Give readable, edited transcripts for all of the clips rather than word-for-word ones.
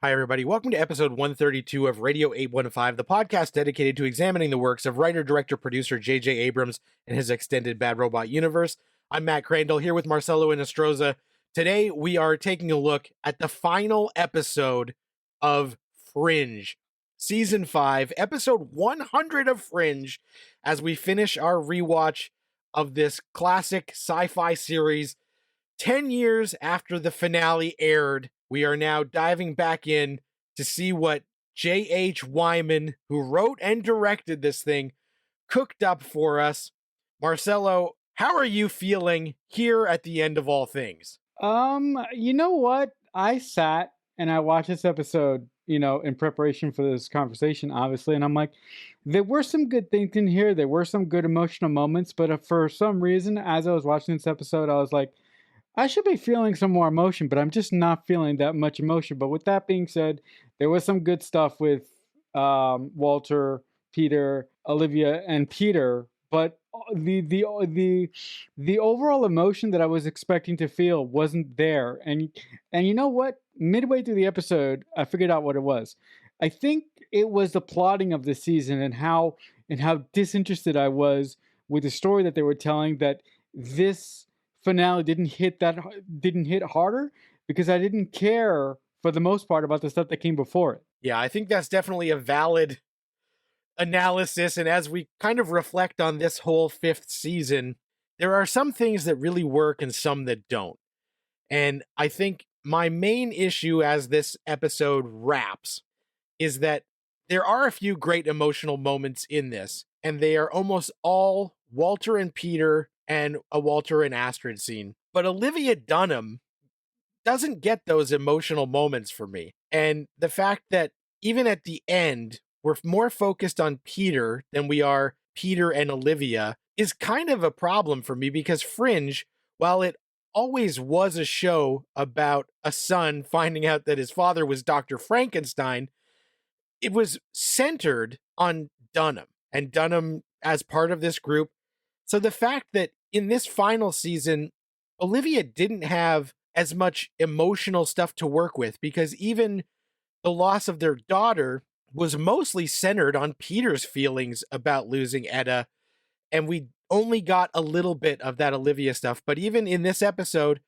Hi, everybody. Welcome to episode 132 of Radio 815, the podcast dedicated to examining the works of writer, director, producer J.J. Abrams and his extended Bad Robot universe. I'm Matt Crandall here with Marcelo and Estroza. Today, we are taking a look at the final episode of Fringe, Season 5, Episode 100 of Fringe, as we finish our rewatch of this classic sci-fi series 10 years after the finale aired. We are now diving back in to see what J.H. Wyman, who wrote and directed this thing, cooked up for us. Marcelo, how are you feeling here at the end of all things? You know what? I sat and I watched this episode, in preparation for this conversation, obviously, and I'm like, there were some good things in here. There were some good emotional moments, but for some reason, as I was watching this episode, I was like, I should be feeling some more emotion, but I'm just not feeling that much emotion. But with that being said, there was some good stuff with Walter, Peter, Olivia, and Peter. But the overall emotion that I was expecting to feel wasn't there. And you know what? Midway through the episode, I figured out what it was. I think it was the plotting of the season and how disinterested I was with the story that they were telling, that this finale didn't hit harder, because I didn't care for the most part about the stuff that came before it. Yeah, I think that's definitely a valid analysis. And as we kind of reflect on this whole fifth season, there are some things that really work and some that don't. And I think my main issue as this episode wraps is that there are a few great emotional moments in this, and they are almost all Walter and Peter and a Walter and Astrid scene. But Olivia Dunham doesn't get those emotional moments for me. And the fact that even at the end, we're more focused on Peter than we are Peter and Olivia is kind of a problem for me, because Fringe, while it always was a show about a son finding out that his father was Dr. Frankenstein, it was centered on Dunham and Dunham as part of this group. So the fact that in this final season, Olivia didn't have as much emotional stuff to work with, because even the loss of their daughter was mostly centered on Peter's feelings about losing Etta, and we only got a little bit of that Olivia stuff. But even in this episode,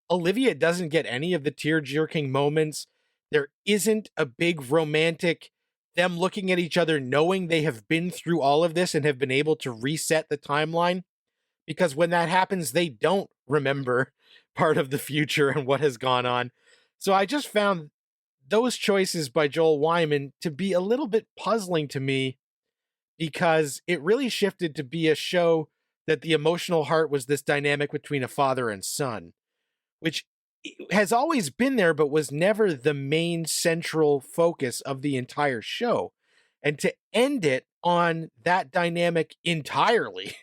Olivia doesn't get any of the tear-jerking moments. There isn't a big romantic them looking at each other knowing they have been through all of this and have been able to reset the timeline, because when that happens, they don't remember part of the future and what has gone on. So I just found those choices by Joel Wyman to be a little bit puzzling to me, because it really shifted to be a show that the emotional heart was this dynamic between a father and son, which has always been there, but was never the main central focus of the entire show. And to end it on that dynamic entirely.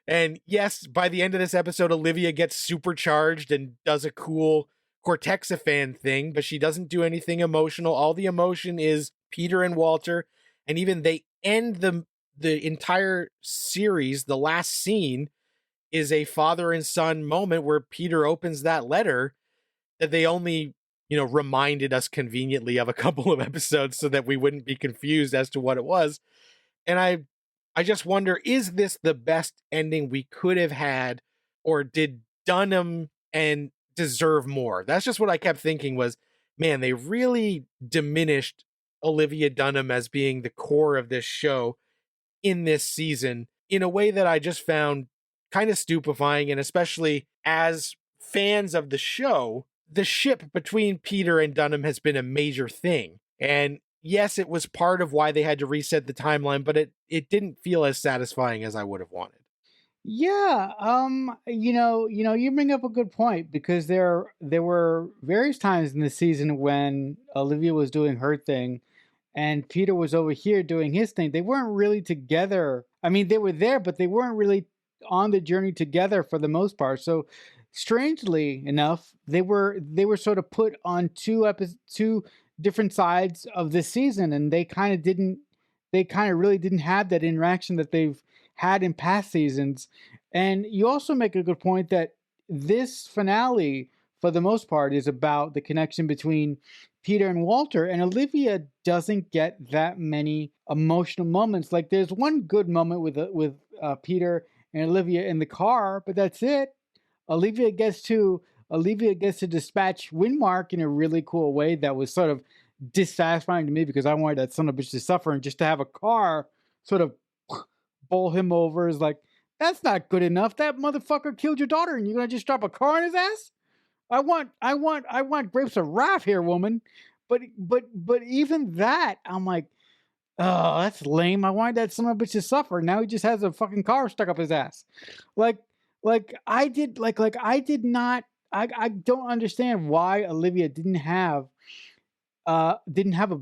And yes, by the end of this episode, Olivia gets supercharged and does a cool Cortexiphan thing, but she doesn't do anything emotional. All the emotion is Peter and Walter. And even they end the entire series, the last scene is a father and son moment where Peter opens that letter that they only, reminded us conveniently of a couple of episodes so that we wouldn't be confused as to what it was. And I just wonder, is this the best ending we could have had, or did Dunham and deserve more? That's just what I kept thinking was, man, they really diminished Olivia Dunham as being the core of this show in this season in a way that I just found kind of stupefying. And especially as fans of the show, the ship between Peter and Dunham has been a major thing. And yes, it was part of why they had to reset the timeline, but it didn't feel as satisfying as I would have wanted. Yeah, you bring up a good point, because there were various times in the season when Olivia was doing her thing and Peter was over here doing his thing. They weren't really together. I mean, they were there, but they weren't really on the journey together for the most part. So, strangely enough, they were sort of put on two different sides of this season, and they kind of really didn't have that interaction that they've had in past seasons. And you also make a good point that this finale for the most part, is about the connection between Peter and Walter. And Olivia doesn't get that many emotional moments. Like there's one good moment with Peter and Olivia in the car, but that's it. Olivia gets to Olivia gets to dispatch Windmark in a really cool way that was sort of dissatisfying to me because I wanted that son of a bitch to suffer, and just to have a car sort of bowl him over is like, that's not good enough. That motherfucker killed your daughter, and you're gonna just drop a car on his ass? I want grapes of wrath here, woman. But even that, I'm like, oh, that's lame. I wanted that son of a bitch to suffer. Now he just has a fucking car stuck up his ass. Like, I did not. I don't understand why Olivia didn't have a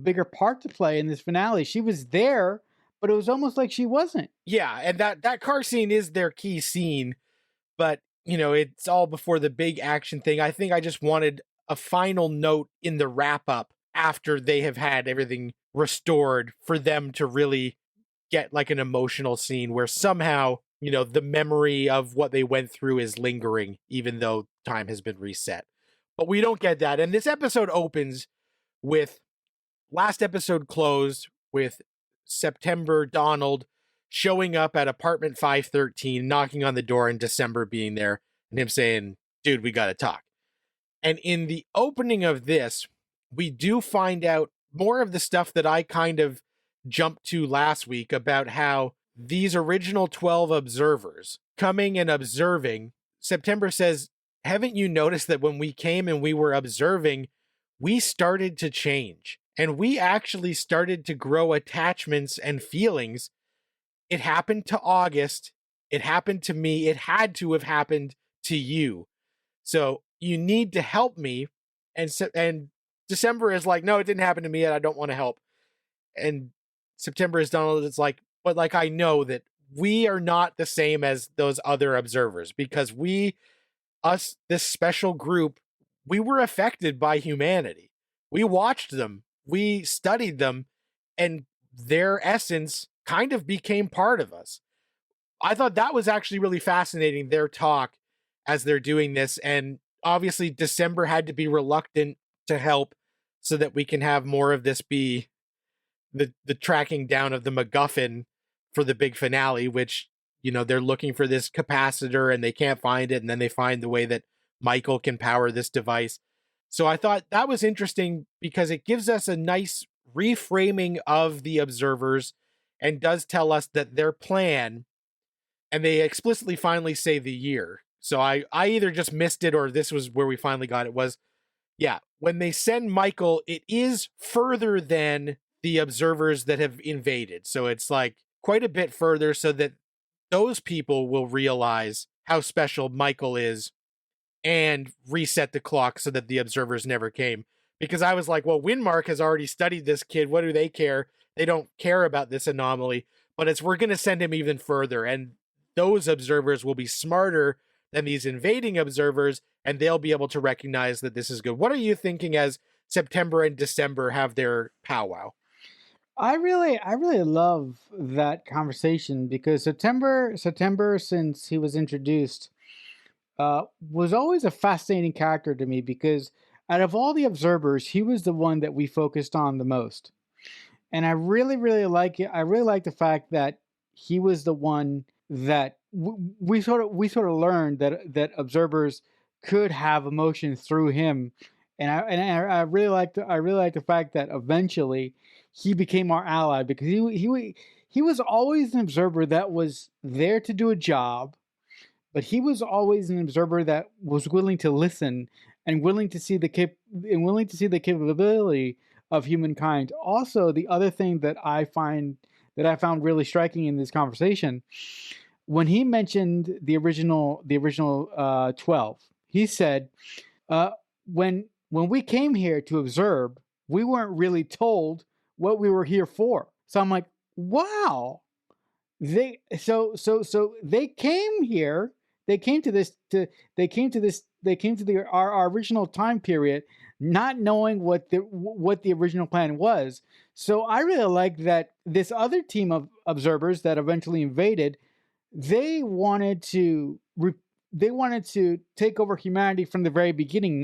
bigger part to play in this finale. She was there, but it was almost like she wasn't. Yeah, and that car scene is their key scene, but it's all before the big action thing. I think I just wanted a final note in the wrap up after they have had everything restored for them to really get like an emotional scene where somehow, the memory of what they went through is lingering, even though time has been reset. But we don't get that. And this episode opens with last episode closed with September Donald showing up at apartment 513, knocking on the door, and December being there, and him saying, dude, we got to talk. And in the opening of this, we do find out more of the stuff that I kind of jumped to last week about how these original 12 observers coming and observing, September says, haven't you noticed that when we came and we were observing, we started to change and we actually started to grow attachments and feelings? It happened to August. It happened to me. It had to have happened to you. So you need to help me. And December is like, no, it didn't happen to me yet. I don't want to help. And September is Donald. It's like, but like, I know that we are not the same as those other observers because us, this special group, we were affected by humanity. We watched them, we studied them, and their essence kind of became part of us. I thought that was actually really fascinating, their talk as they're doing this. And obviously, December had to be reluctant to help so that we can have more of this be the tracking down of the MacGuffin for the big finale, which, they're looking for this capacitor and they can't find it. And then they find the way that Michael can power this device. So I thought that was interesting because it gives us a nice reframing of the observers and does tell us that their plan, and they explicitly finally say the year. So I either just missed it or this was where we finally got it, was, yeah, when they send Michael, it is further than the observers that have invaded. So it's like quite a bit further so that those people will realize how special Michael is and reset the clock so that the observers never came. Because I was like, well, Windmark has already studied this kid. What do they care? They don't care about this anomaly, but we're going to send him even further. And those observers will be smarter than these invading observers, and they'll be able to recognize that this is good. What are you thinking as September and December have their powwow? I really love that conversation because September, since he was introduced, was always a fascinating character to me because out of all the observers, he was the one that we focused on the most. And I really, really like it. I really like the fact that he was the one that we sort of learned that observers could have emotions through him, and I really like the fact that eventually he became our ally because he was always an observer that was there to do a job, but he was always an observer that was willing to listen and willing to see the capability of humankind. Also, the other thing that I found really striking in this conversation, when he mentioned the original 12, he said, uh, when we came here to observe, we weren't really told what we were here for. So I'm like, wow, so they came here. They came to this to they came to this they came to our original time period, not knowing what the original plan was. So I really like that this other team of observers that eventually invaded, they wanted to they wanted to take over humanity from the very beginning.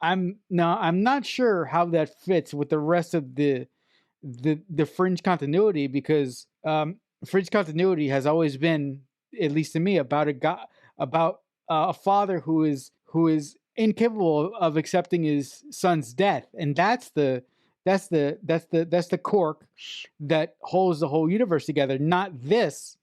I'm not sure how that fits with the rest of the Fringe continuity, because Fringe continuity has always been, at least to me, about a guy, about a father who is incapable of accepting his son's death, and that's the cork that holds the whole universe together. Not this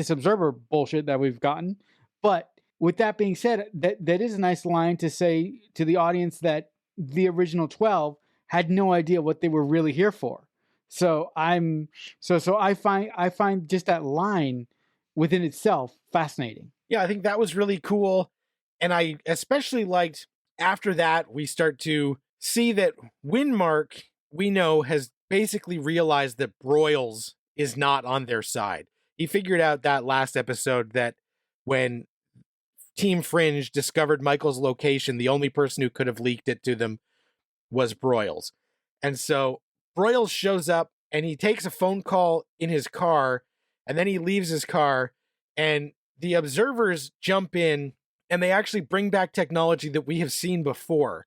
observer bullshit that we've gotten. But with that being said, that is a nice line to say to the audience that the original 12 had no idea what they were really here for. So I find just that line within itself fascinating. Yeah, I think that was really cool. And I especially liked after that, we start to see that Windmark, we know, has basically realized that Broyles is not on their side. He figured out that last episode that when Team Fringe discovered Michael's location, the only person who could have leaked it to them was Broyles. And so Broyles shows up and he takes a phone call in his car, and then he leaves his car, and the observers jump in and they actually bring back technology that we have seen before,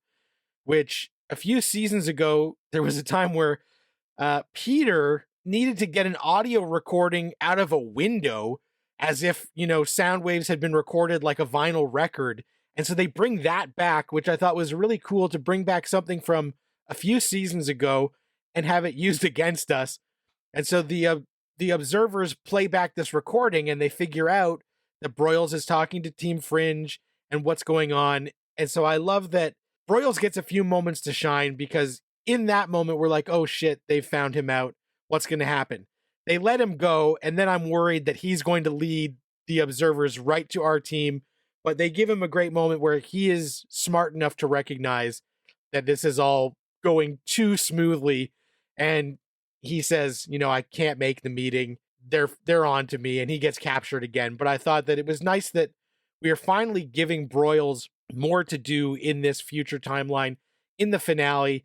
which a few seasons ago, there was a time where Peter needed to get an audio recording out of a window as if, sound waves had been recorded like a vinyl record. And so they bring that back, which I thought was really cool, to bring back something from a few seasons ago and have it used against us. And so the observers play back this recording and they figure out that Broyles is talking to Team Fringe and what's going on. And so I love that Broyles gets a few moments to shine, because in that moment we're like, oh shit, they've found him out. What's going to happen? They let him go, and then I'm worried that he's going to lead the observers right to our team. But they give him a great moment where he is smart enough to recognize that this is all going too smoothly, and he says, I can't make the meeting. They're on to me, and he gets captured again. But I thought that it was nice that we are finally giving Broyles more to do in this future timeline in the finale.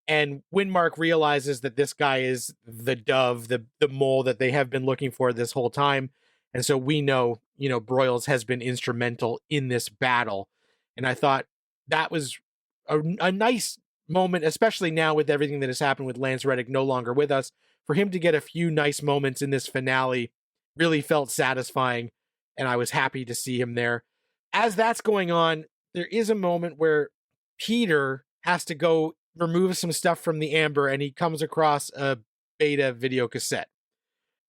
And Windmark realizes that this guy is the dove, the mole that they have been looking for this whole time. And so we know, Broyles has been instrumental in this battle. And I thought that was a nice moment, especially now with everything that has happened with Lance Reddick no longer with us. For him to get a few nice moments in this finale really felt satisfying, and I was happy to see him there. As that's going on, there is a moment where Peter has to go remove some stuff from the amber, and he comes across a beta video cassette.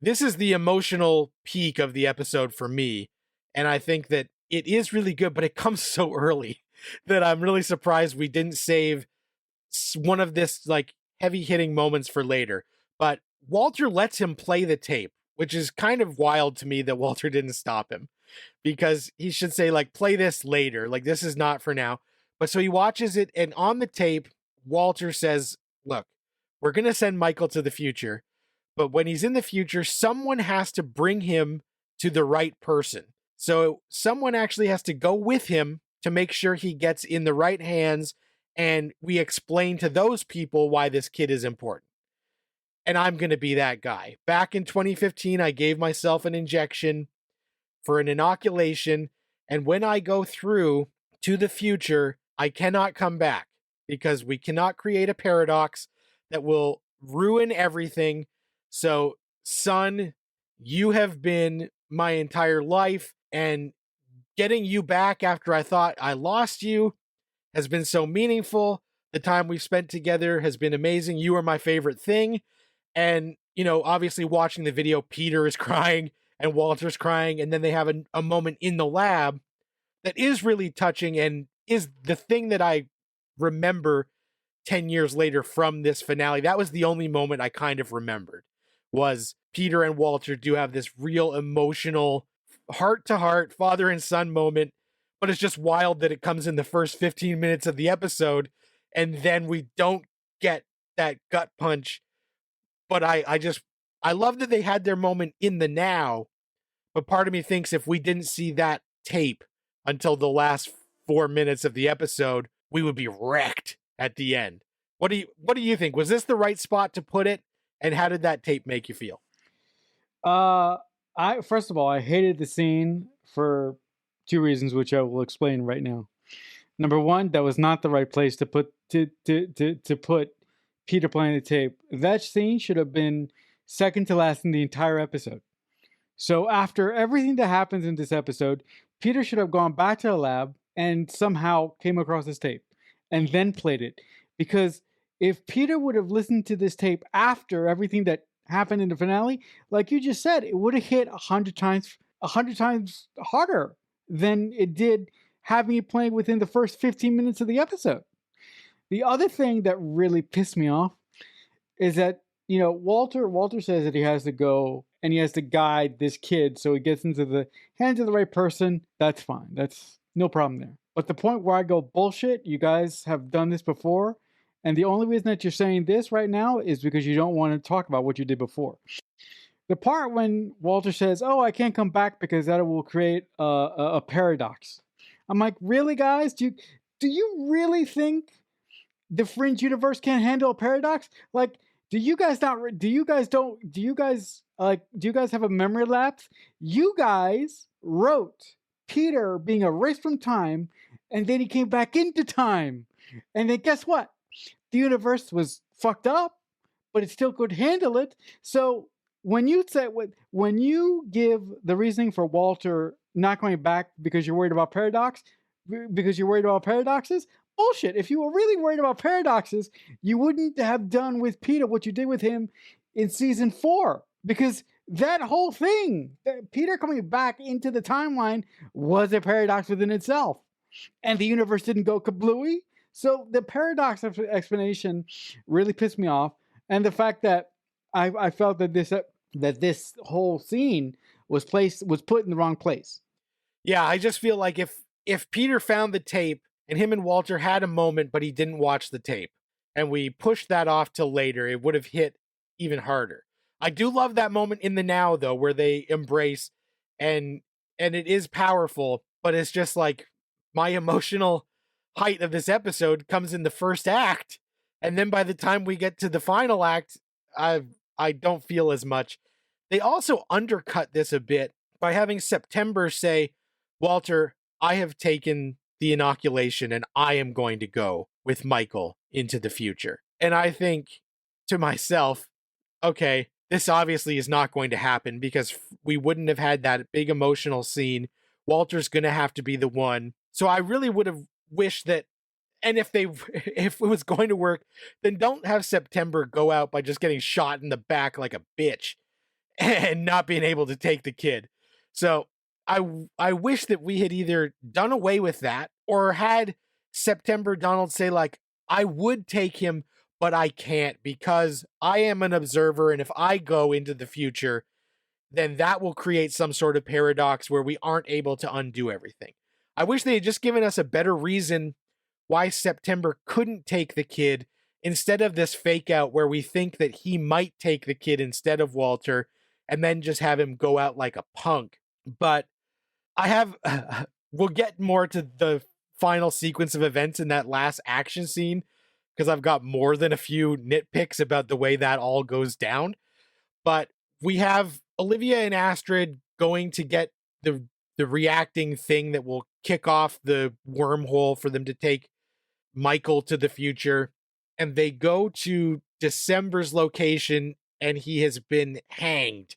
This is the emotional peak of the episode for me, and I think that it is really good, but it comes so early that I'm really surprised we didn't save one of this like heavy hitting moments for later. But Walter lets him play the tape, which is kind of wild to me that Walter didn't stop him, because he should say, like, play this later, like this is not for now. But so he watches it, and on the tape Walter says, look, we're going to send Michael to the future, but when he's in the future, someone has to bring him to the right person. So someone actually has to go with him to make sure he gets in the right hands, and we explain to those people why this kid is important. And I'm going to be that guy. Back in 2015, I gave myself an injection for an inoculation, and when I go through to the future, I cannot come back, because we cannot create a paradox that will ruin everything. So, son, you have been my entire life, and getting you back after I thought I lost you has been so meaningful. The time we've spent together has been amazing. You are my favorite thing. And, obviously watching the video, Peter is crying and Walter's crying. And then they have a moment in the lab that is really touching and is the thing that I remember 10 years later from this finale. That was the only moment I kind of remembered, was Peter and Walter do have this real emotional heart to heart father and son moment. But it's just wild that it comes in the first 15 minutes of the episode, and then we don't get that gut punch. But I love that they had their moment in the now, but part of me thinks if we didn't see that tape until the last 4 minutes of the episode, we would be wrecked at the end. What do you think? Was this the right spot to put it? And how did that tape make you feel? I first of all, I hated the scene for Two reasons, which I will explain right now. Number one, that was not the right place to put Peter playing the tape. That scene should have been second to last in the entire episode. So after everything that happens in this episode, Peter should have gone back to the lab and somehow came across this tape and then played it. Because if Peter would have listened to this tape after everything that happened in the finale, like you just said, it would have hit 100 times harder than it did having it playing within the first 15 minutes of the episode. The other thing that really pissed me off is that, Walter says that he has to go and he has to guide this kid so he gets into the hands of the right person. That's fine. That's no problem there. But the point where I go, bullshit, you guys have done this before. And the only reason that you're saying this right now is because you don't want to talk about what you did before. The part when Walter says, "Oh, I can't come back because that will create a paradox." I'm like, really, guys? Do you really think the Fringe universe can't handle a paradox? Like, do you guys not? Do you guys don't? Do you guys Do you guys have a memory lapse? You guys wrote Peter being erased from time, and then he came back into time, and then guess what? The universe was fucked up, but it still could handle it. So when you give the reasoning for Walter not going back because you're worried about paradoxes, bullshit. If you were really worried about paradoxes, you wouldn't have done with Peter what you did with him in season 4, because that whole thing, Peter coming back into the timeline, was a paradox within itself, and the universe didn't go kablooey. So the paradox explanation really pissed me off, and the fact that I felt that this whole scene was put in the wrong place. Yeah, I just feel like if Peter found the tape and him and Walter had a moment, but he didn't watch the tape, and we pushed that off till later, it would have hit even harder. I do love that moment in the now, though, where they embrace, and it is powerful, but it's just like my emotional height of this episode comes in the first act, and then by the time we get to the final act, I don't feel as much. They also undercut this a bit by having September say, "Walter, I have taken the inoculation and I am going to go with Michael into the future." And I think to myself, okay, this obviously is not going to happen because we wouldn't have had that big emotional scene. Walter's going to have to be the one. So I really would have wished that, and if it was going to work, then don't have September go out by just getting shot in the back like a bitch and not being able to take the kid. So I wish that we had either done away with that or had September Donald say, like, "I would take him, but I can't because I am an observer, and if I go into the future, then that will create some sort of paradox where we aren't able to undo everything." I wish they had just given us a better reason why September couldn't take the kid instead of this fake out where we think that he might take the kid instead of Walter, and then just have him go out like a punk. But I have we'll get more to the final sequence of events in that last action scene because I've got more than a few nitpicks about the way that all goes down. But we have Olivia and Astrid going to get the reacting thing that will kick off the wormhole for them to take Michael to the future, and they go to December's location and he has been hanged,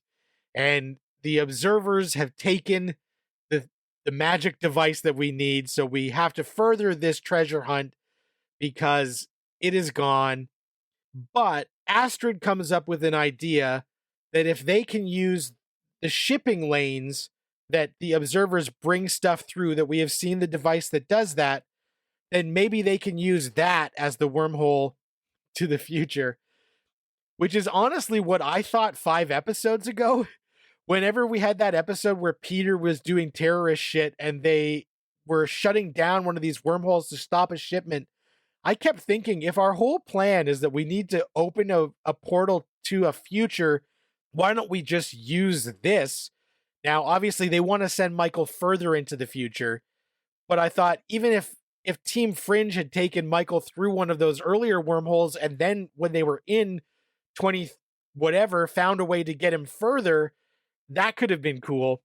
and the observers have taken the magic device that we need, so we have to further this treasure hunt because it is gone. But Astrid comes up with an idea that if they can use the shipping lanes that the observers bring stuff through, that we have seen the device that does that, then maybe they can use that as the wormhole to the future, which is honestly what I thought 5 episodes ago. Whenever we had that episode where Peter was doing terrorist shit and they were shutting down one of these wormholes to stop a shipment, I kept thinking, if our whole plan is that we need to open a portal to a future, why don't we just use this? Now, obviously, they want to send Michael further into the future, but I thought even if Team Fringe had taken Michael through one of those earlier wormholes and then when they were in 20 whatever found a way to get him further, that could have been cool.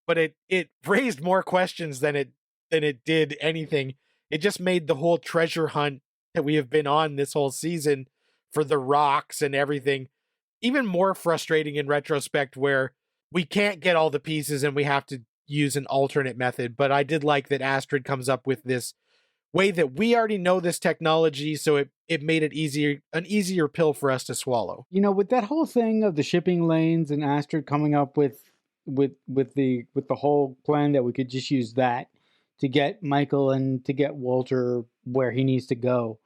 but it raised more questions than it did anything. It just made the whole treasure hunt that we have been on this whole season for the rocks and everything even more frustrating in retrospect, where we can't get all the pieces and we have to use an alternate method. But I did like that Astrid comes up with this way that we already know this technology, so it made it an easier pill for us to swallow. With that whole thing of the shipping lanes and Astrid coming up with the whole plan that we could just use that to get Michael and to get Walter where he needs to go.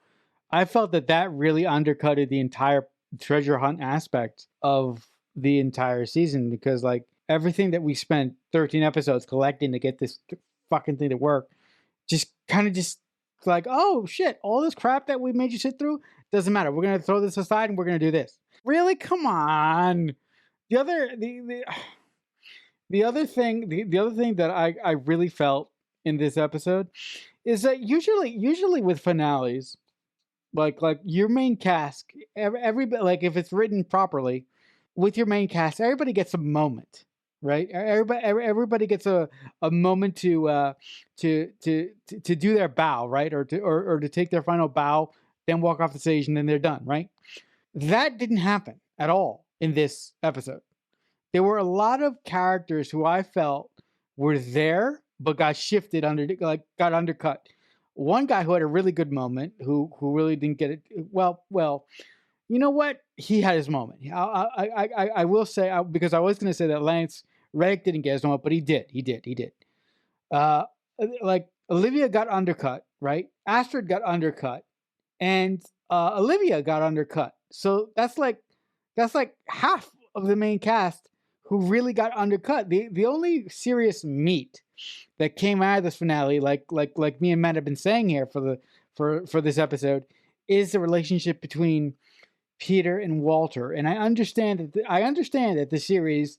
I felt that really undercutted the entire treasure hunt aspect of the entire season, because like everything that we spent 13 episodes collecting to get this fucking thing to work just kind of just like, oh shit, all this crap that we made you sit through doesn't matter. We're gonna throw this aside and we're gonna do this. Really? Come on. The other the other thing the other thing that I really felt in this episode is that usually with finales, like your main cast, everybody, like if it's written properly with your main cast, everybody gets a moment, right? Everybody gets a moment to do their bow, right, or to take their final bow, then walk off the stage, and then they're done, right? That didn't happen at all in this episode. There were a lot of characters who I felt were there but got shifted got undercut. One guy who had a really good moment, who really didn't get it well. You know what? He had his moment. I will say, because I was going to say that Lance Reddick didn't get his moment, but he did. He did. Uh, like Olivia got undercut, right? Astrid got undercut, and Olivia got undercut. So that's like half of the main cast who really got undercut. The only serious meat that came out of this finale, like me and Matt have been saying here for this episode, is the relationship between Peter and Walter. And I understand that the series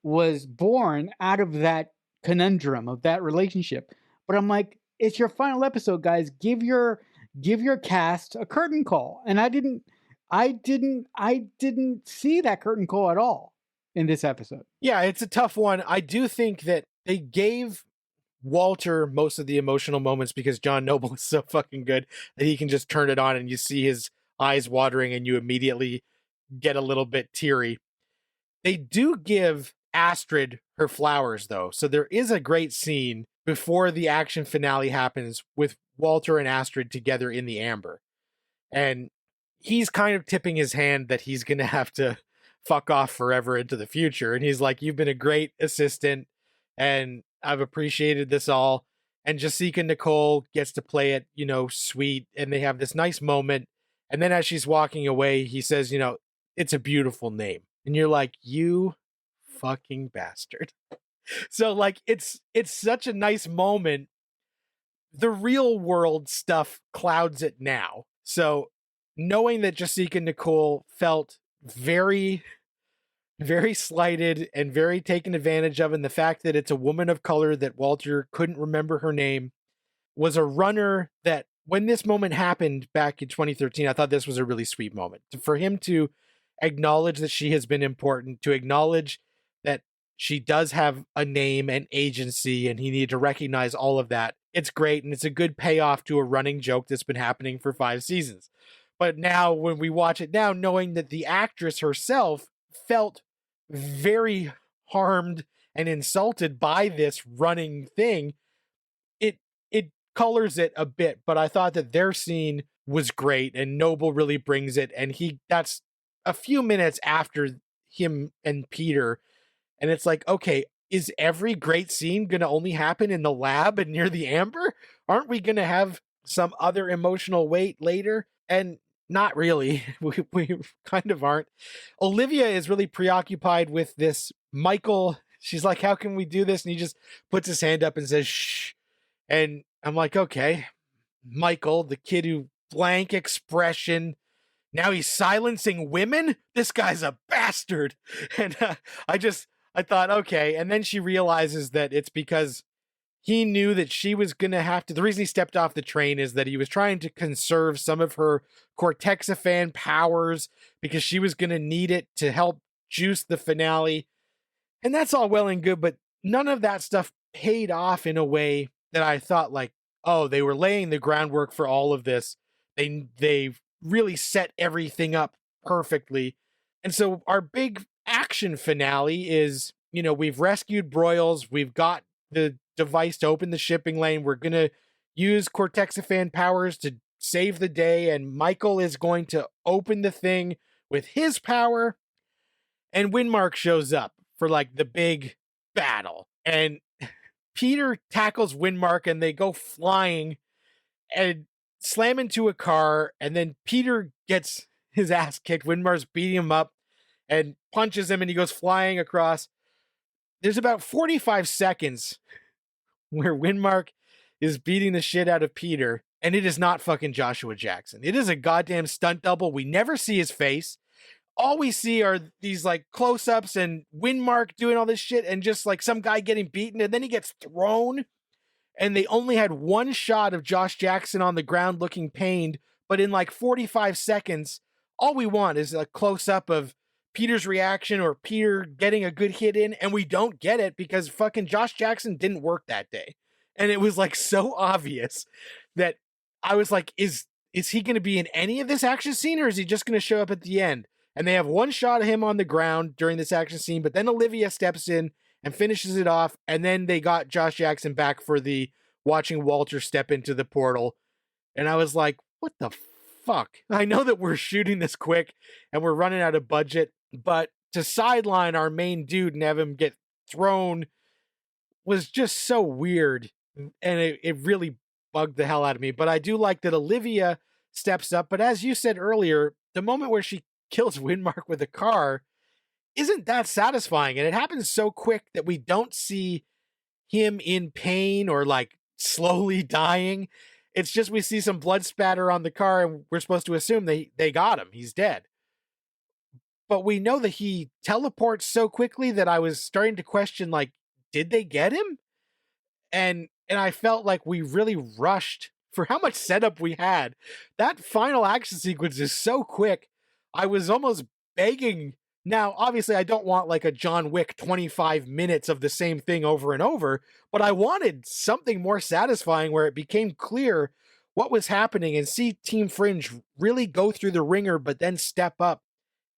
was born out of that conundrum of that relationship. But I'm like, it's your final episode, guys. Give your cast a curtain call. And I didn't see that curtain call at all in this episode. Yeah, it's a tough one. I do think that they gave Walter most of the emotional moments because John Noble is so fucking good that he can just turn it on and you see his eyes watering and you immediately get a little bit teary. They do give Astrid her flowers though. So there is a great scene before the action finale happens with Walter and Astrid together in the amber. And he's kind of tipping his hand that he's going to have to fuck off forever into the future. And he's like, you've been a great assistant and I've appreciated this all. And Jessica Nicole gets to play it, sweet. And they have this nice moment. And then as she's walking away, he says, it's a beautiful name. And you're like, you fucking bastard. So like, it's such a nice moment. The real world stuff clouds it now. So knowing that Jessica Nicole felt very, very slighted and very taken advantage of, and the fact that it's a woman of color that Walter couldn't remember her name, was a runner that when this moment happened back in 2013, I thought this was a really sweet moment. For him to acknowledge that she has been important, to acknowledge that she does have a name and agency, and he needed to recognize all of that. It's great, and it's a good payoff to a running joke that's been happening for 5 seasons. But now when we watch it now, knowing that the actress herself felt very harmed and insulted by this running thing, it colors it a bit. But I thought that their scene was great, and Noble really brings it. And that's a few minutes after him and Peter. And it's like, okay, is every great scene going to only happen in the lab and near the amber? Aren't we going to have some other emotional weight later? And not really. We kind of aren't. Olivia is really preoccupied with this Michael. She's like, how can we do this? And he just puts his hand up and says, shh. And I'm like, okay, Michael, the kid who blank expression. Now he's silencing women? This guy's a bastard. And I thought, okay. And then she realizes that it's because he knew that she was going to have to. The reason he stepped off the train is that he was trying to conserve some of her Cortexiphan powers because she was going to need it to help juice the finale. And that's all well and good, but none of that stuff paid off in a way that I thought like, oh, they were laying the groundwork for all of this. They really set everything up perfectly. And so our big action finale is, we've rescued Broyles, we've got the device to open the shipping lane. We're going to use Cortexiphan powers to save the day, and Michael is going to open the thing with his power, and Windmark shows up for like the big battle. And Peter tackles Windmark and they go flying and slam into a car, and then Peter gets his ass kicked. Windmark's beating him up and punches him, and he goes flying across. There's about 45 seconds where Windmark is beating the shit out of Peter, and it is not fucking Joshua Jackson. It is a goddamn stunt double. We never see his face. All we see are these like close-ups and Windmark doing all this shit and just like some guy getting beaten, and then he gets thrown, and they only had one shot of Josh Jackson on the ground looking pained, but in like 45 seconds, all we want is a close-up of Peter's reaction or Peter getting a good hit in, and we don't get it because fucking Josh Jackson didn't work that day. And it was like so obvious that I was like, is he going to be in any of this action scene, or is he just going to show up at the end? And they have one shot of him on the ground during this action scene, but then Olivia steps in and finishes it off, and then they got Josh Jackson back for the watching Walter step into the portal. And I was like, what the fuck? I know that we're shooting this quick and we're running out of budget, but to sideline our main dude and have him get thrown was just so weird, and it really bugged the hell out of me. But I do like that Olivia steps up, but as you said earlier, the moment where she kills Windmark with a car isn't that satisfying, and it happens so quick that we don't see him in pain or like slowly dying. It's just we see some blood spatter on the car, and we're supposed to assume they got him, he's dead. But we know that he teleports so quickly that I was starting to question, like, did they get him? And I felt like we really rushed for how much setup we had. That final action sequence is so quick. I was almost begging. Now, obviously, I don't want like a John Wick 25 minutes of the same thing over and over, but I wanted something more satisfying where it became clear what was happening and see Team Fringe really go through the ringer, but then step up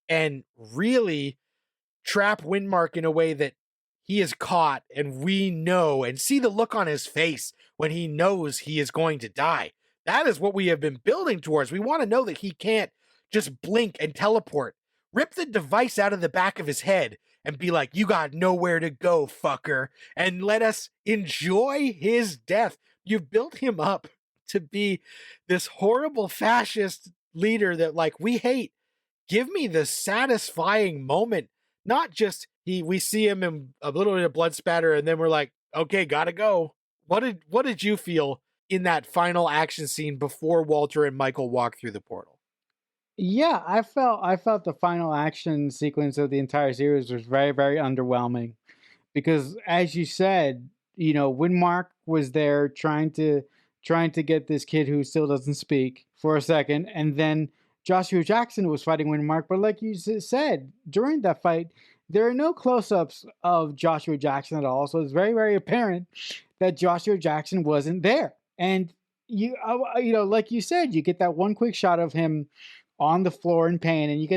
and really trap Windmark in a way that he is caught, and we know, and see the look on his face when he knows he is going to die. That is what we have been building towards. We want to know that he can't just blink and teleport. Rip the device out of the back of his head and be like, you got nowhere to go, fucker, and let us enjoy his death. You've built him up to be this horrible fascist leader that like we hate. Give me the satisfying moment, not just we see him in a little bit of blood spatter and then we're like, okay, gotta go. What did you feel in that final action scene before Walter and Michael walk through the portal? Yeah, I felt the final action sequence of the entire series was very, very underwhelming because, as you said, Windmark was there trying to get this kid who still doesn't speak for a second, and then Joshua Jackson was fighting Windmark. But like you said, during that fight, there are no close-ups of Joshua Jackson at all, so it's very, very apparent that Joshua Jackson wasn't there. And like you said, you get that one quick shot of him on the floor in pain, and you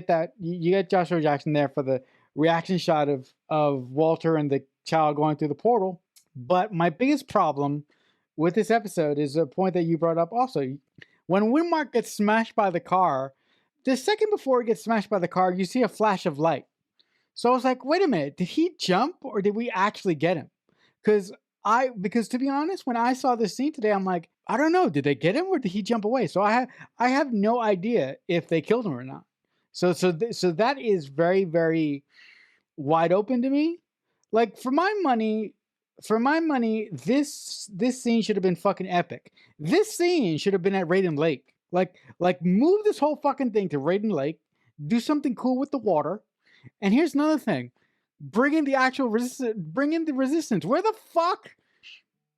get Joshua Jackson there for the reaction shot of Walter and the child going through the portal. But my biggest problem with this episode is a point that you brought up also. When Windmark gets smashed by the car, the second before he gets smashed by the car, you see a flash of light. So I was like, wait a minute, did he jump or did we actually get him? Because to be honest, when I saw this scene today, I'm like, I don't know, did they get him or did he jump away? So I have no idea if they killed him or not. So that is very, very wide open to me. Like for my money, this scene should have been fucking epic. This scene should have been at Raiden Lake. Like move this whole fucking thing to Raiden Lake, do something cool with the water. And here's another thing. Bring in the actual resistance. Bring in the resistance. Where the fuck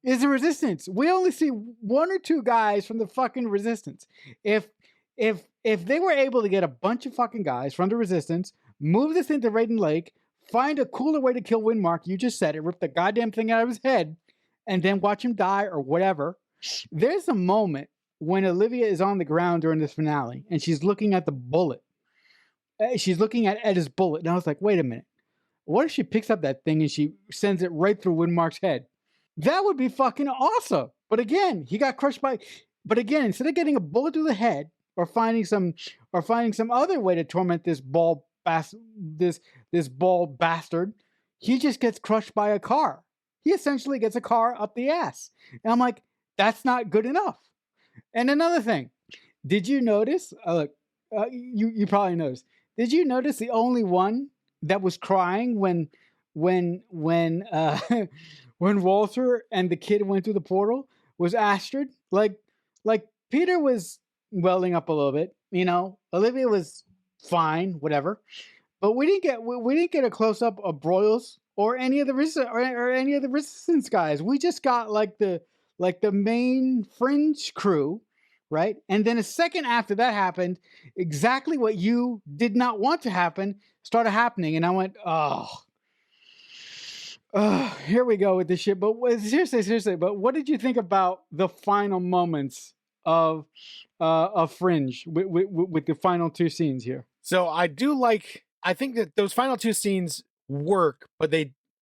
is the resistance? We only see one or two guys from the fucking resistance. If they were able to get a bunch of fucking guys from the resistance, move this into Raiden Lake, find a cooler way to kill Windmark. You just said it. Rip the goddamn thing out of his head, and then watch him die or whatever. There's a moment when Olivia is on the ground during this finale, and she's looking at the bullet. She's looking at Edda's bullet, and I was like, wait a minute. What if she picks up that thing and she sends it right through Windmark's head? That would be fucking awesome. But again, he got crushed by. But again, instead of getting a bullet through the head or finding some other way to torment this this bald bastard, he just gets crushed by a car. He essentially gets a car up the ass. And I'm like, that's not good enough. And another thing, did you notice? Look, you probably noticed. Did you notice the only one that was crying when when Walter and the kid went through the portal was Astrid? Like Peter was welling up a little bit, you know. Olivia was fine, whatever. But we didn't get a close up of Broyles or any of the or any of the Resistance guys. We just got like the main Fringe crew, right? And then a second after that happened, exactly what you did not want to happen started happening, and I went, oh, here we go with this shit. But seriously, but what did you think about the final moments of Fringe with the final two scenes here? So I think that those final two scenes work, but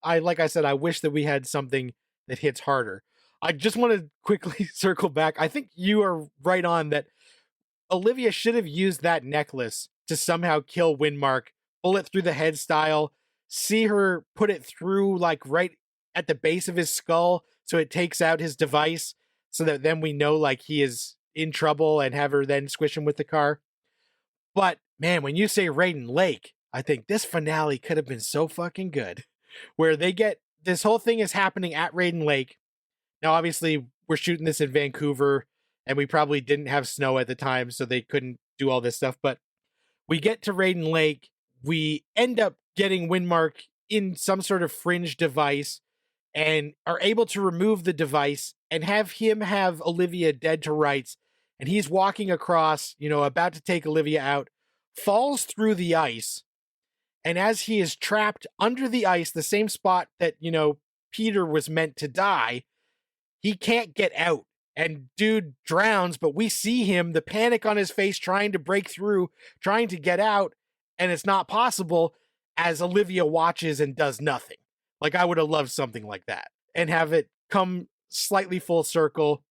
like I said, I wish that we had something that hits harder. I just want to quickly circle back. I think you are right on that Olivia should have used that necklace to somehow kill Windmark, bullet through the head style, see her put it through like right at the base of his skull so it takes out his device, so that then we know like he is in trouble, and have her then squish him with the car. But man, when you say Raiden Lake, I think this finale could have been so fucking good, where this whole thing is happening at Raiden Lake. Now, obviously, we're shooting this in Vancouver, and we probably didn't have snow at the time, so they couldn't do all this stuff. But we get to Raiden Lake, we end up getting Windmark in some sort of Fringe device, and are able to remove the device and have him have Olivia dead to rights. And he's walking across, about to take Olivia out, falls through the ice. And as he is trapped under the ice, the same spot that, Peter was meant to die, he can't get out. And dude drowns, but we see him, the panic on his face, trying to break through, trying to get out, and it's not possible, as Olivia watches and does nothing. Like, I would have loved something like that, and have it come slightly full circle.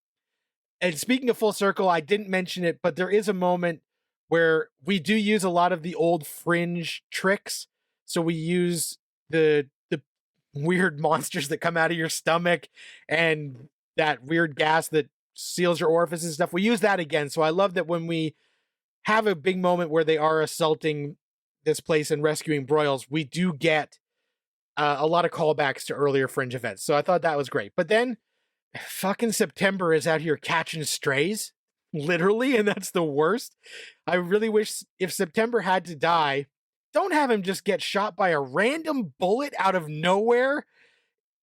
And speaking of full circle, I didn't mention it, but there is a moment where we do use a lot of the old Fringe tricks. So we use the weird monsters that come out of your stomach and that weird gas that seals your orifices and stuff. We use that again. So I love that when we have a big moment where they are assaulting this place and rescuing Broyles, we do get a lot of callbacks to earlier Fringe events. So I thought that was great. But then fucking September is out here catching strays, literally, and that's the worst. I really wish, if September had to die, don't have him just get shot by a random bullet out of nowhere.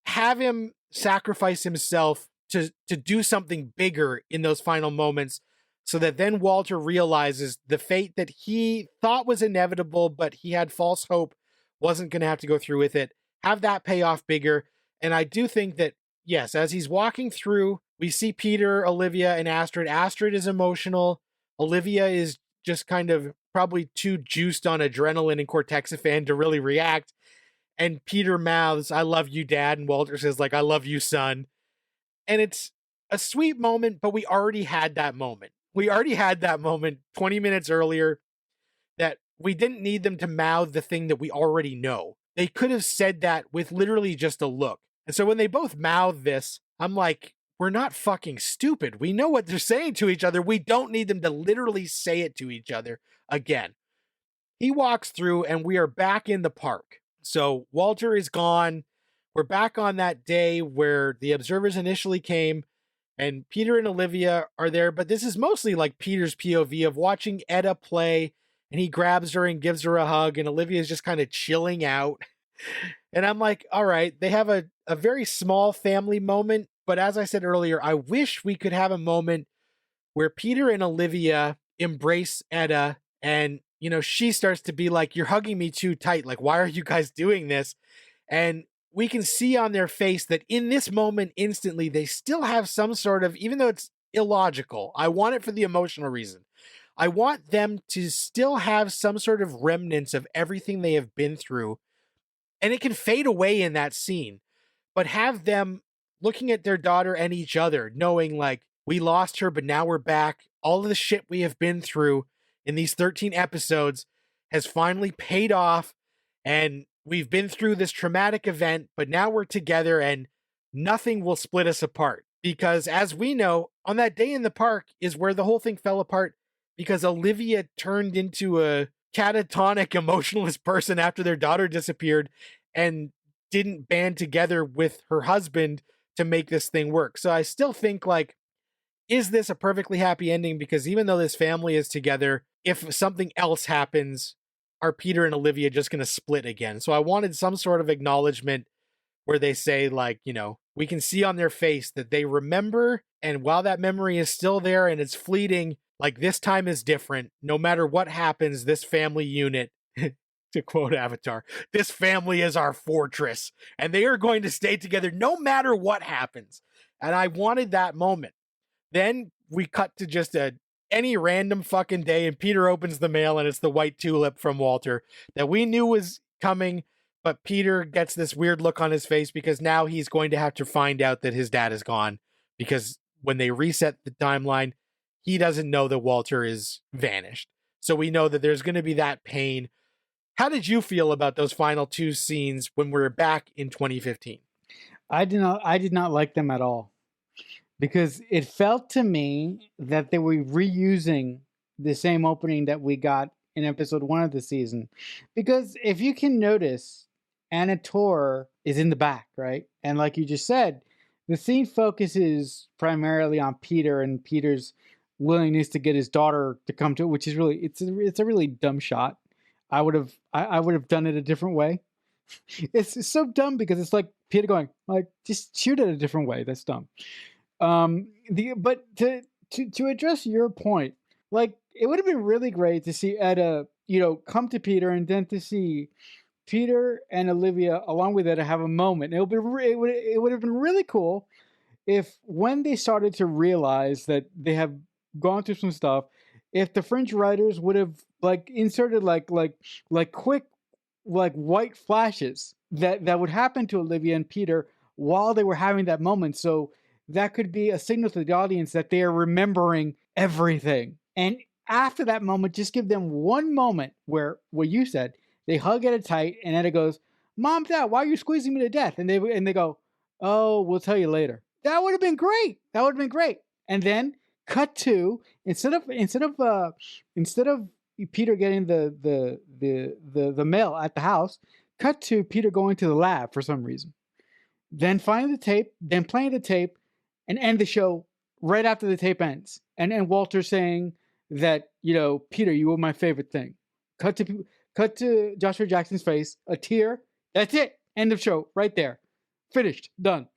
Have him sacrifice himself to do something bigger in those final moments, so that then Walter realizes the fate that he thought was inevitable, but he had false hope wasn't going to have to go through with it. Have that pay off bigger. And I do think that, yes, as he's walking through, we see Peter, Olivia, and Astrid. Astrid is emotional. Olivia is just kind of probably too juiced on adrenaline and cortexiphan to really react. And Peter mouths, "I love you, Dad." And Walter says, like, "I love you, son." And it's a sweet moment, but we already had that moment. We already had that moment 20 minutes earlier, that we didn't need them to mouth the thing that we already know. They could have said that with literally just a look. And so when they both mouth this, I'm like, we're not fucking stupid. We know what they're saying to each other. We don't need them to literally say it to each other again. He walks through and we are back in the park. So Walter is gone. We're back on that day where the observers initially came, and Peter and Olivia are there. But this is mostly like Peter's POV of watching Edda play, and he grabs her and gives her a hug, and Olivia is just kind of chilling out. And I'm like, all right, they have a very small family moment. But as I said earlier, I wish we could have a moment where Peter and Olivia embrace Edda, and she starts to be like, "You're hugging me too tight. Like, why are you guys doing this?" And we can see on their face that in this moment, instantly, they still have some sort of, even though it's illogical, I want it for the emotional reason. I want them to still have some sort of remnants of everything they have been through. And it can fade away in that scene, but have them looking at their daughter and each other, knowing like, we lost her, but now we're back. All of the shit we have been through in these 13 episodes has finally paid off. And we've been through this traumatic event, but now we're together and nothing will split us apart. Because as we know, on that day in the park is where the whole thing fell apart because Olivia turned into a catatonic, emotionless person after their daughter disappeared and didn't band together with her husband to make this thing work. So I still think like, is this a perfectly happy ending? Because even though this family is together, if something else happens, are Peter and Olivia just going to split again? So I wanted some sort of acknowledgement where they say like, we can see on their face that they remember. And while that memory is still there and it's fleeting, like this time is different. No matter what happens, this family unit, to quote Avatar, this family is our fortress and they are going to stay together no matter what happens. And I wanted that moment. Then we cut to just any random fucking day and Peter opens the mail and it's the white tulip from Walter that we knew was coming, but Peter gets this weird look on his face because now he's going to have to find out that his dad is gone, because when they reset the timeline, he doesn't know that Walter is vanished. So we know that there's going to be that pain. How did you feel about those final two scenes when we're back in 2015? I did not like them at all, because it felt to me that they were reusing the same opening that we got in episode 1 of the season. Because if you can notice, Anna Torr is in the back, right? And like you just said, the scene focuses primarily on Peter and Peter's willingness to get his daughter to come to it, which is really, it's a really dumb shot. I would have done it a different way. It's so dumb because it's like Peter going like, just shoot it a different way. That's dumb. But to address your point, like it would have been really great to see Etta, come to Peter, and then to see Peter and Olivia along with Etta have a moment. It would have been really cool if when they started to realize that they have gone through some stuff, if the Fringe writers would have like inserted like quick like white flashes that would happen to Olivia and Peter while they were having that moment. So that could be a signal to the audience that they are remembering everything. And after that moment, just give them one moment where what you said, they hug Etta tight, and Etta goes, "Mom, Dad, why are you squeezing me to death?" And they go, "Oh, we'll tell you later." That would have been great. That would have been great. And then cut to instead of Peter getting the mail at the house, cut to Peter going to the lab for some reason. Then finding the tape, then playing the tape, and end the show right after the tape ends. And Walter saying that, Peter, you were my favorite thing. Cut to Joshua Jackson's face, a tear. That's it. End of show. Right there. Finished. Done.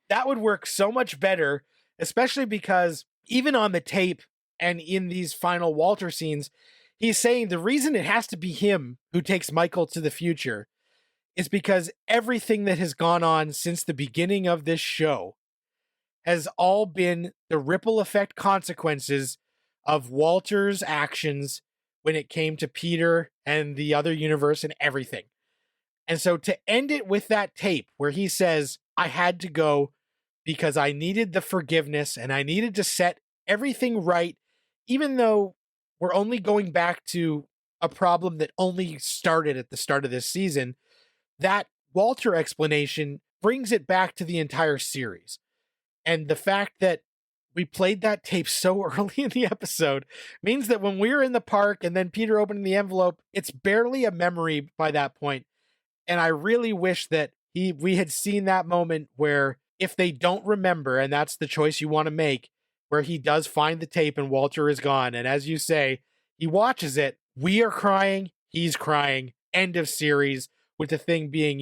That would work so much better, especially because even on the tape and in these final Walter scenes, he's saying the reason it has to be him who takes Michael to the future is because everything that has gone on since the beginning of this show has all been the ripple effect consequences of Walter's actions when it came to Peter and the other universe and everything. And so to end it with that tape where he says, I had to go because I needed the forgiveness and I needed to set everything right, even though we're only going back to a problem that only started at the start of this season, that Walter explanation brings it back to the entire series. And the fact that we played that tape so early in the episode means that when we were in the park and then Peter opened the envelope, it's barely a memory by that point. And I really wish that we had seen that moment where if they don't remember, and that's the choice you want to make, where he does find the tape and Walter is gone. And as you say, he watches it. We are crying. He's crying. End of series, with the thing being,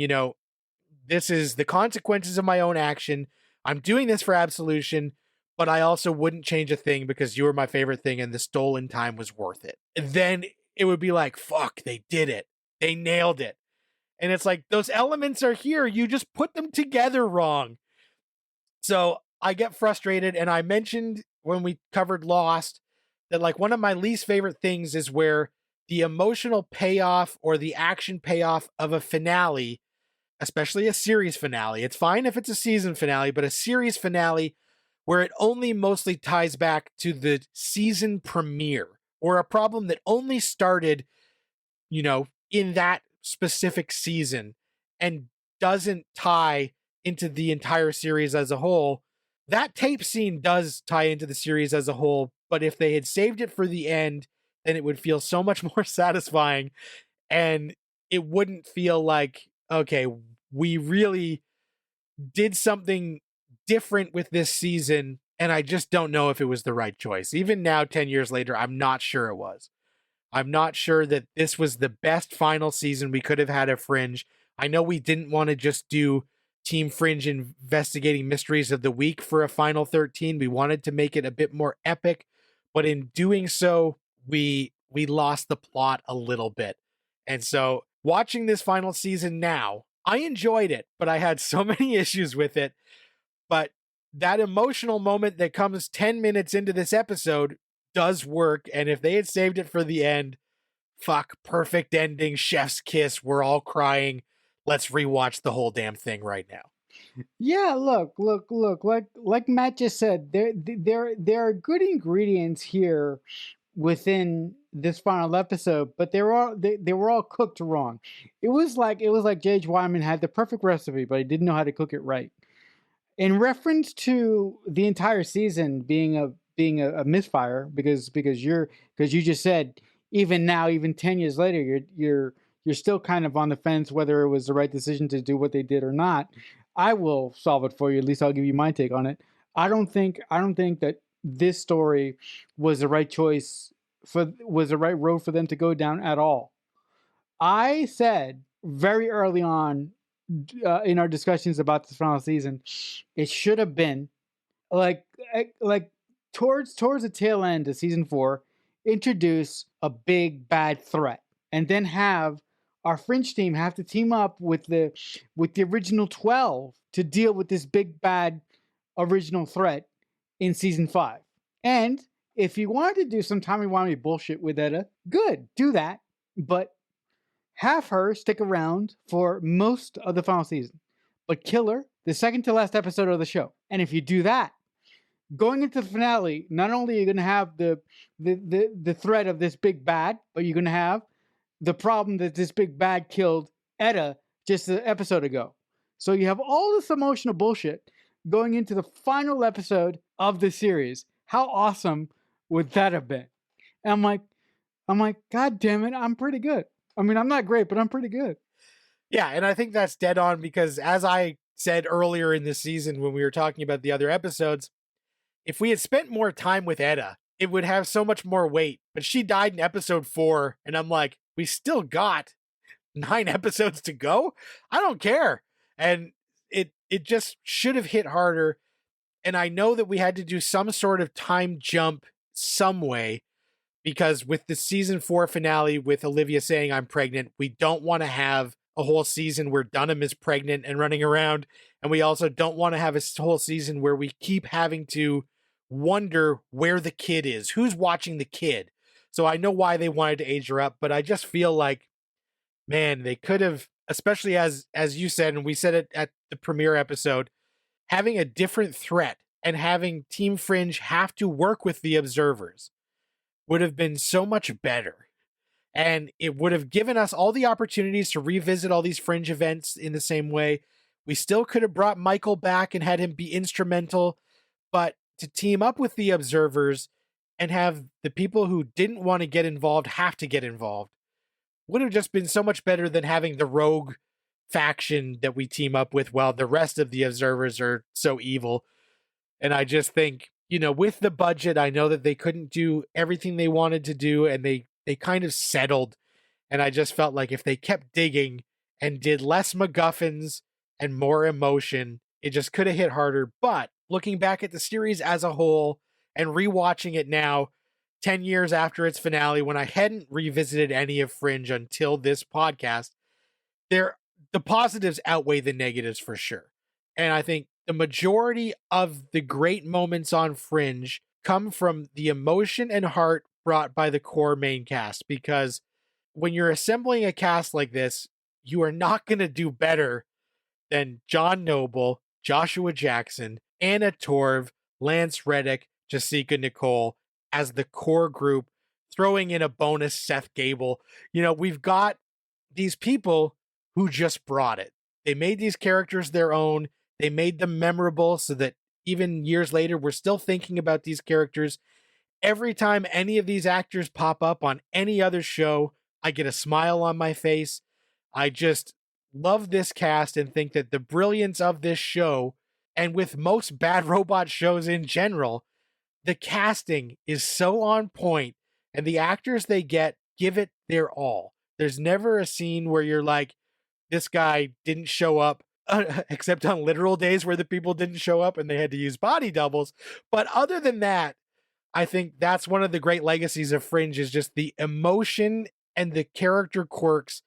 this is the consequences of my own action. I'm doing this for absolution, but I also wouldn't change a thing because you were my favorite thing and the stolen time was worth it. And then it would be like, fuck, they did it. They nailed it. And it's like, those elements are here. You just put them together wrong. So I get frustrated. And I mentioned when we covered Lost that, like, one of my least favorite things is where the emotional payoff or the action payoff of a finale, especially a series finale, it's fine if it's a season finale, but a series finale where it only mostly ties back to the season premiere or a problem that only started, in that specific season and doesn't tie into the entire series as a whole. That tape scene does tie into the series as a whole, but if they had saved it for the end, then it would feel so much more satisfying, and it wouldn't feel like, okay, we really did something different with this season, and I just don't know if it was the right choice. Even now, 10 years later, I'm not sure it was. I'm not sure that this was the best final season we could have had of Fringe. I know we didn't want to just do Team Fringe investigating mysteries of the week for a final 13. We wanted to make it a bit more epic, but in doing so, we lost the plot a little bit. And so, watching this final season now, I enjoyed it, but I had so many issues with it. But that emotional moment that comes 10 minutes into this episode does work. And if they had saved it for the end, fuck, perfect ending, chef's kiss, we're all crying. Let's rewatch the whole damn thing right now. Yeah, look. Like Matt just said, there are good ingredients here within this final episode, but they were all cooked wrong. It was like J.H. Wyman had the perfect recipe, but he didn't know how to cook it right. In reference to the entire season being a misfire, because you just said, even now, even 10 years later, you're still kind of on the fence whether it was the right decision to do what they did or not. I will solve it for you. At least I'll give you my take on it. I don't think that this story was the right choice was the right road for them to go down at all. I said very early on, in our discussions about this final season, it should have been like like towards the tail end of season 4, introduce a big bad threat, and then have our Fringe team have to team up with the original 12 to deal with this big bad original threat in season 5. And if you wanted to do some Tommy Wimey bullshit with Etta, good, do that. But have her stick around for most of the final season, but kill her the second to last episode of the show. And if you do that, going into the finale, not only are you going to have the threat of this big bad, but you're going to have the problem that this big bad killed Etta just an episode ago. So you have all this emotional bullshit going into the final episode of the series. How awesome would that have been? And I'm like, God damn it, I'm pretty good. I mean, I'm not great, but I'm pretty good. Yeah, and I think that's dead on because, as I said earlier in this season when we were talking about the other episodes, if we had spent more time with Etta, it would have so much more weight. But she died in episode 4, and I'm like, we still got 9 episodes to go? I don't care. And it just should have hit harder. And I know that we had to do some sort of time jump some way, because with the season 4 finale with Olivia saying I'm pregnant, we don't want to have a whole season where Dunham is pregnant and running around. And we also don't want to have a whole season where we keep having to wonder where the kid is, who's watching the kid. So I know why they wanted to age her up, but I just feel like, man, they could have, especially as you said, and we said it at the premiere episode, having a different threat and having Team Fringe have to work with the observers would have been so much better. And it would have given us all the opportunities to revisit all these Fringe events in the same way. We still could have brought Michael back and had him be instrumental, but to team up with the observers and have the people who didn't want to get involved have to get involved would have just been so much better than having the rogue faction that we team up with while the rest of the observers are so evil. And I just think, with the budget, I know that they couldn't do everything they wanted to do, and they kind of settled. And I just felt like if they kept digging and did less MacGuffins and more emotion, it just could have hit harder. But looking back at the series as a whole and rewatching it now, 10 years after its finale, when I hadn't revisited any of Fringe until this podcast, there the positives outweigh the negatives for sure. And I think the majority of the great moments on Fringe come from the emotion and heart brought by the core main cast, because when you're assembling a cast like this, you are not going to do better than John Noble, Joshua Jackson, Anna Torv, Lance Reddick, Jessica Nicole as the core group, throwing in a bonus Seth Gable. We've got these people who just brought it. They made these characters their own. They made them memorable so that even years later, we're still thinking about these characters. Every time any of these actors pop up on any other show, I get a smile on my face. I just love this cast and think that the brilliance of this show, and with most Bad Robot shows in general, the casting is so on point and the actors they get give it their all. There's never a scene where you're like, this guy didn't show up, except on literal days where the people didn't show up and they had to use body doubles. But other than that, I think that's one of the great legacies of Fringe, is just the emotion and the character quirks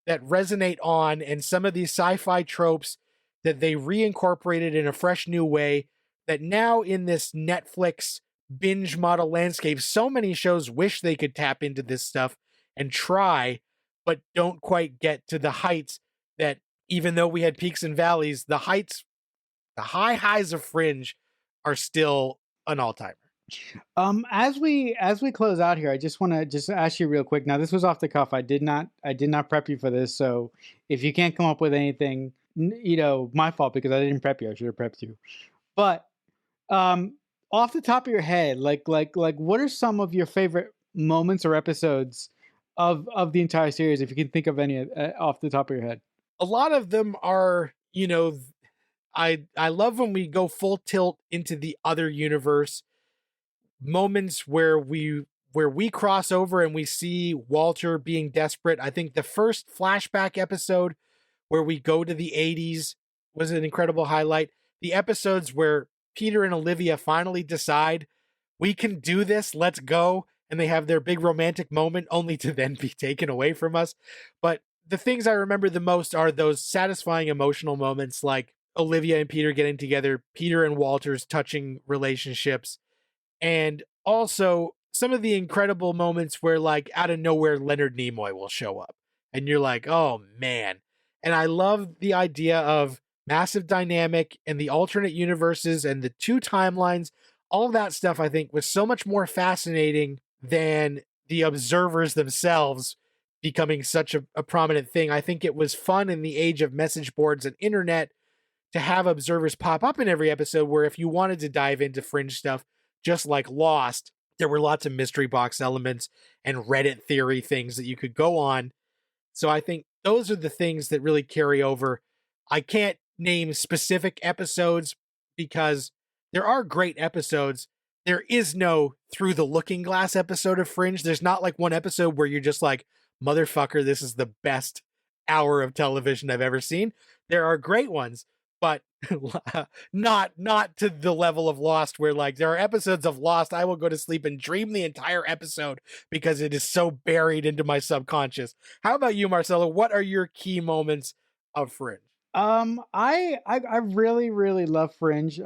that resonate on, and some of these sci-fi tropes that they reincorporated in a fresh new way, that now in this Netflix binge model landscape, so many shows wish they could tap into this stuff and try, but don't quite get to the heights that, even though we had peaks and valleys, the high highs of Fringe are still an all-timer. As we close out here, I just want to just ask you real quick. Now, this was off the cuff. I did not prep you for this. So if you can't come up with anything, my fault, because I didn't prep you. I should have prepped you. But off the top of your head, like what are some of your favorite moments or episodes of the entire series, if you can think of any off the top of your head? A lot of them are, I love when we go full tilt into the other universe, moments where we cross over and we see Walter being desperate. I think the first flashback episode where we go to the 80s was an incredible highlight. The episodes where Peter and Olivia finally decide, we can do this, let's go, and they have their big romantic moment only to then be taken away from us. But the things I remember the most are those satisfying emotional moments, like Olivia and Peter getting together, Peter and Walter's touching relationships, and also some of the incredible moments where, like, out of nowhere, Leonard Nimoy will show up and you're like, oh man. And I love the idea of massive dynamic and the alternate universes and the two timelines. All of that stuff, I think, was so much more fascinating than the observers themselves becoming such a prominent thing. I think it was fun in the age of message boards and internet to have observers pop up in every episode, where if you wanted to dive into Fringe stuff, just like Lost, there were lots of mystery box elements and Reddit theory things that you could go on. So I think those are the things that really carry over. I can't name specific episodes because there are great episodes. There is no Through the Looking Glass episode of Fringe. There's not like one episode where you're just like, motherfucker, this is the best hour of television I've ever seen. There are great ones, but not to the level of Lost, where, like, there are episodes of Lost I will go to sleep and dream the entire episode because it is so buried into my subconscious. How about you, Marcelo? What are your key moments of Fringe? I really love Fringe.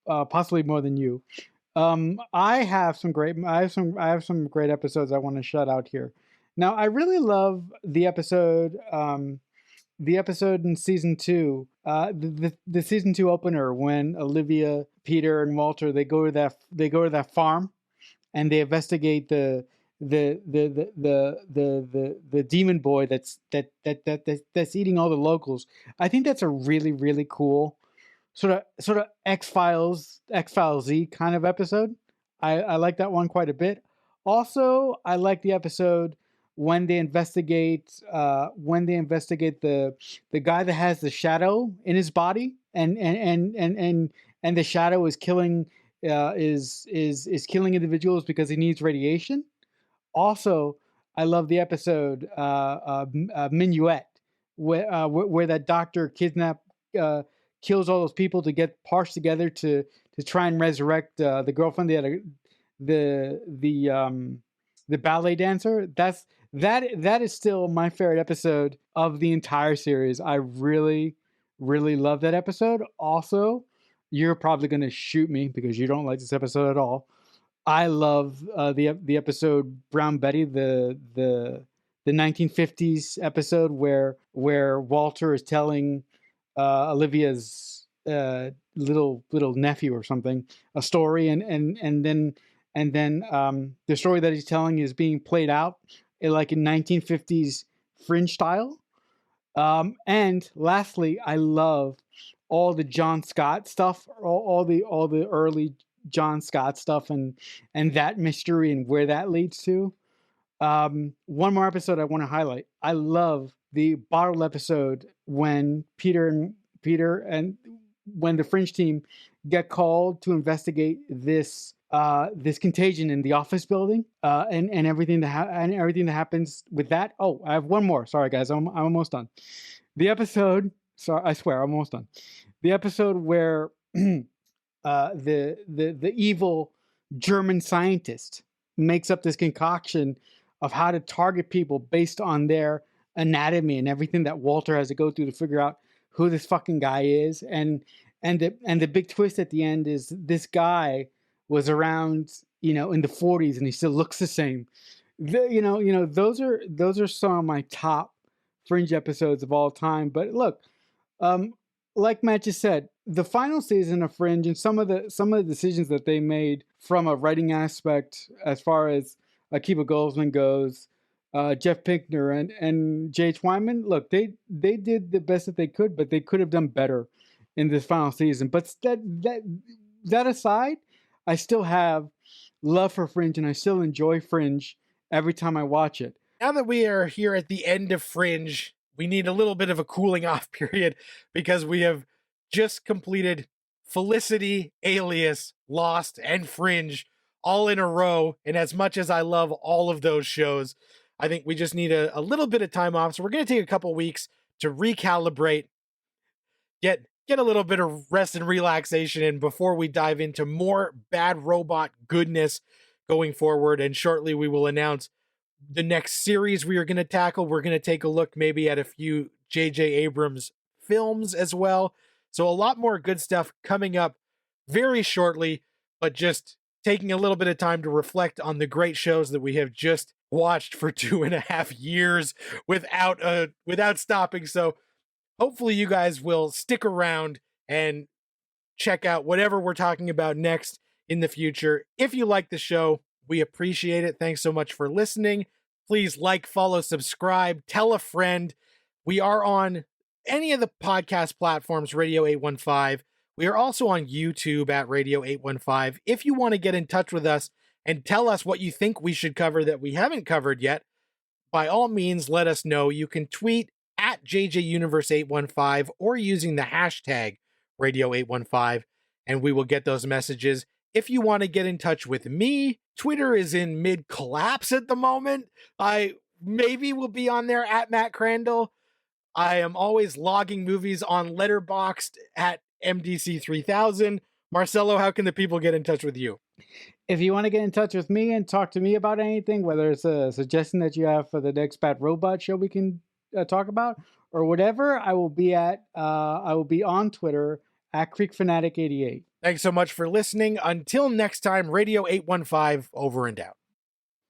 Possibly more than you. I have some great episodes I want to shout out here. Now, I really love the episode in season 2, the season 2 opener, when Olivia, Peter, and Walter, they go to that farm and they investigate the demon boy that's eating all the locals. I think that's a really cool sort of X-Files Z kind of episode. I like that one quite a bit. Also, I like the episode when they investigate the guy that has the shadow in his body, and the shadow is killing killing individuals because he needs radiation. Also, I love the episode Minuet, where that doctor kills all those people to get parts together to try and resurrect the girlfriend the ballet dancer. That is still my favorite episode of the entire series. I really really love that episode. Also, you're probably going to shoot me because you don't like this episode at all. I love the episode Brown Betty, the 1950s episode where Walter is telling Olivia's little nephew or something a story, and then the story that he's telling is being played out like in 1950s Fringe style. And lastly, I love all the John Scott stuff, all the early John Scott stuff, and that mystery and where that leads to. One more episode I want to highlight. I love the bottle episode when Peter and when the Fringe team get called to investigate this contagion in the office building, and everything that happens with that. Oh, I have one more. Sorry, guys, I'm almost done. The episode. Sorry, I swear, I'm almost done. The episode where the evil German scientist makes up this concoction of how to target people based on their anatomy and everything that Walter has to go through to figure out who this fucking guy is, and the big twist at the end is this guy was around, in the 40s, and he still looks the same. Those are some of my top Fringe episodes of all time. But look, um, like Matt just said, the final season of Fringe and some of the decisions that they made from a writing aspect, as far as Akiva Goldsman goes, Jeff Pinkner and J.H. Wyman. Look, they did the best that they could, but they could have done better in this final season. But that aside, I still have love for Fringe, and I still enjoy Fringe every time I watch it. Now that we are here at the end of Fringe, we need a little bit of a cooling off period because we have just completed Felicity, Alias, Lost, and Fringe all in a row. And as much as I love all of those shows, I think we just need a little bit of time off. So we're going to take a couple weeks to recalibrate, get a little bit of rest and relaxation in before we dive into more Bad Robot goodness going forward. And shortly we will announce the next series we are going to tackle. We're going to take a look maybe at a few J.J. Abrams films as well. So a lot more good stuff coming up very shortly, but just taking a little bit of time to reflect on the great shows that we have just watched for 2.5 years without stopping. So hopefully you guys will stick around and check out whatever we're talking about next in the future. If you like the show, we appreciate it. Thanks so much for listening. Please like, follow, subscribe, tell a friend. We are on any of the podcast platforms, Radio 815. We are also on YouTube at Radio 815. If you want to get in touch with us and tell us what you think we should cover that we haven't covered yet, by all means, let us know. You can tweet at JJUniverse815 or using the hashtag Radio815, and we will get those messages. If you want to get in touch with me, Twitter is in mid-collapse at the moment. I maybe will be on there at Matt Crandall. I am always logging movies on Letterboxd at MDC3000. Marcelo, how can the people get in touch with you? If you want to get in touch with me and talk to me about anything, whether it's a suggestion that you have for the next Bad Robot show we can talk about, or whatever, I will be on Twitter at CreekFanatic88. Thanks so much for listening. Until next time, Radio 815, over and out.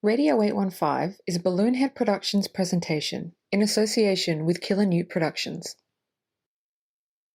Radio 815 is a Balloonhead Productions presentation in association with Killer Newt Productions.